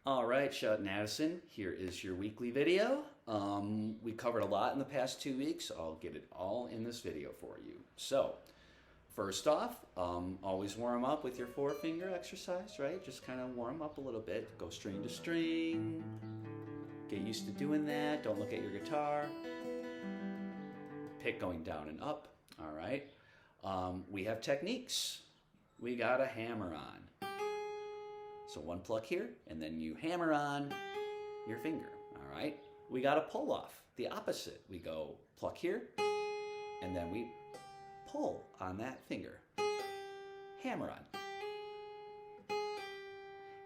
All right, Shout and Addison, here is your weekly video. We covered a lot in the past 2 weeks. I'll get it all in this video for you. So, first off, always warm up with your four-finger exercise, right? Just kind of warm up a little bit. Go string to string. Get used to doing that. Don't look at your guitar. Pick going down and up. All right. We have techniques. We got a hammer on. So one pluck here, and then you hammer on your finger, all right? We got a pull off, the opposite. We go pluck here, and then we pull on that finger. Hammer on.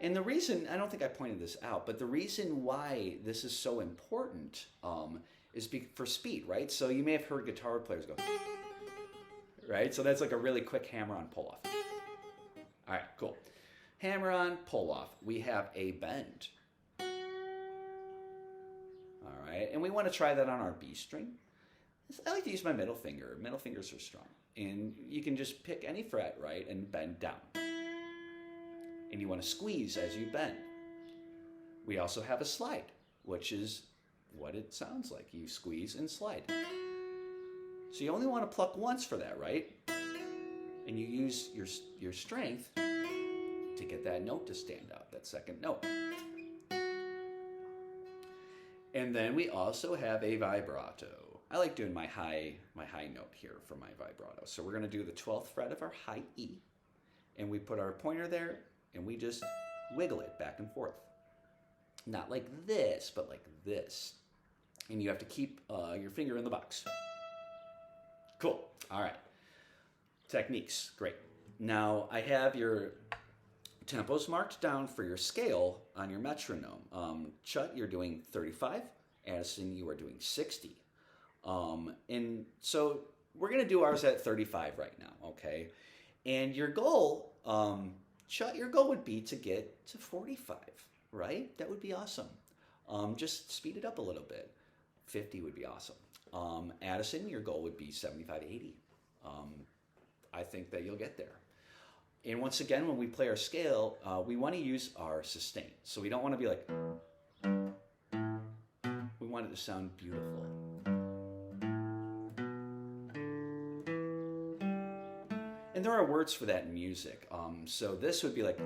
And the reason, I don't think I pointed this out, but the reason why this is so important is for speed, right? So you may have heard guitar players go, right? So that's like a really quick hammer on pull off. All right, cool. Hammer on, pull off. We have a bend. All right, and we want to try that on our B string. I like to use my middle finger. Middle fingers are strong. And you can just pick any fret, right, and bend down. And you want to squeeze as you bend. We also have a slide, which is what it sounds like. You squeeze and slide. So you only want to pluck once for that, right? And you use your strength to get that note to stand out, that second note. And then we also have a vibrato. I like doing my high note here for my vibrato. So we're going to do the 12th fret of our high E, and we put our pointer there, and we just wiggle it back and forth. Not like this, but like this. And you have to keep your finger in the box. Cool. All right. Techniques. Great. Now I have your tempos marked down for your scale on your metronome. Chut, you're doing 35. Addison, you are doing 60. And so we're going to do ours at 35 right now, okay? And your goal, Chut, your goal would be to get to 45, right? That would be awesome. Just speed it up a little bit. 50 would be awesome. Addison, your goal would be 75, 80. I think that you'll get there. And once again, when we play our scale, we want to use our sustain. So we don't want to be like, we want it to sound beautiful. And there are words for that in music. So this would be like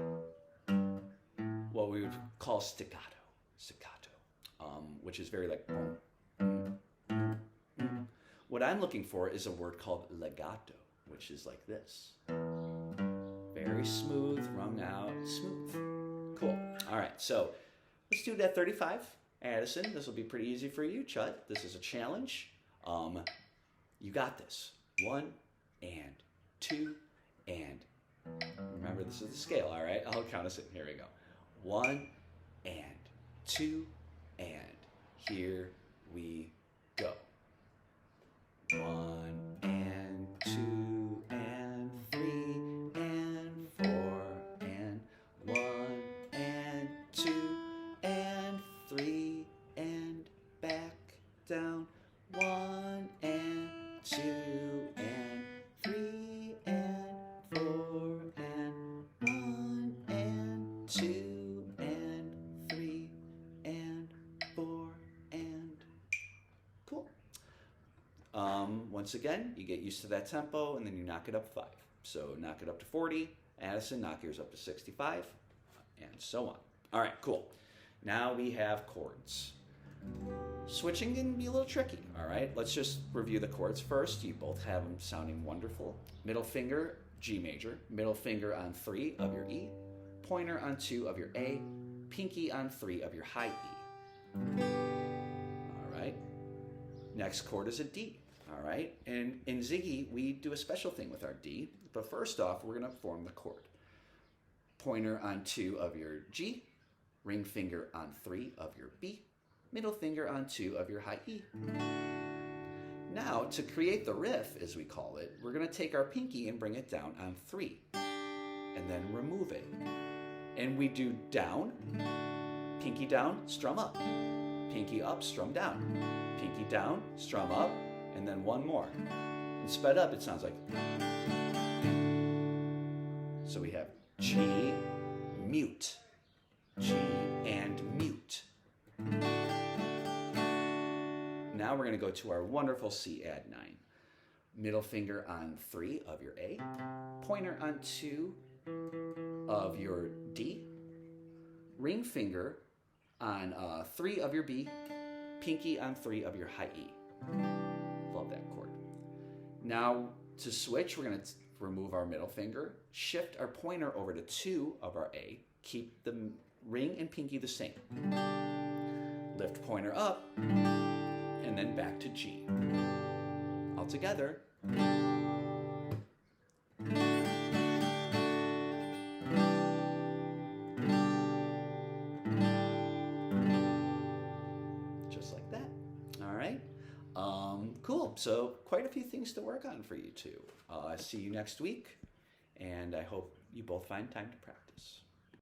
what we would call staccato, which is very like, What I'm looking for is a word called legato, which is like this. Very smooth, wrung out, smooth. Cool. All right, so let's do that 35. Addison, this will be pretty easy for you. Chut, this is a challenge. You got this. 1 and 2 and. Remember, this is the scale, all right? I'll count us in. Here we go. 1 and 2 and. Here we go. 1 and 2 and 3 and 4 and 1 and 2 and 3 and back down. 1 and 2 and 3 and 4 and 1 and 2 and 3 and 4 and. Cool. Once again, you get used to that tempo, and then you knock it up 5. So knock it up to 40. Addison, knock yours up to 65, and so on. All right, cool. Now we have chords. Switching can be a little tricky, all right? Let's just review the chords first. You both have them sounding wonderful. Middle finger, G major. Middle finger on 3 of your E. Pointer on 2 of your A. Pinky on 3 of your high E. All right. Next chord is a D. All right, and in Ziggy, we do a special thing with our D, but first off, we're going to form the chord. Pointer on 2 of your G, ring finger on 3 of your B, middle finger on 2 of your high E. Now, to create the riff, as we call it, we're going to take our pinky and bring it down on 3, and then remove it. And we do down, pinky down, strum up, pinky up, strum down, pinky down, strum up, and then one more. And sped up, it sounds like. So we have G, mute, G and Now we're going to go to our wonderful C add 9. Middle finger on 3 of your A, pointer on 2 of your D, ring finger on 3 of your B, pinky on 3 of your high E. Love that chord. Now to switch, we're going to remove our middle finger, shift our pointer over to 2 of our A, keep the ring and pinky the same. Lift pointer up, and then back to G. All together. Just like that. All right. Cool. So quite a few things to work on for you two. See you next week, and I hope you both find time to practice.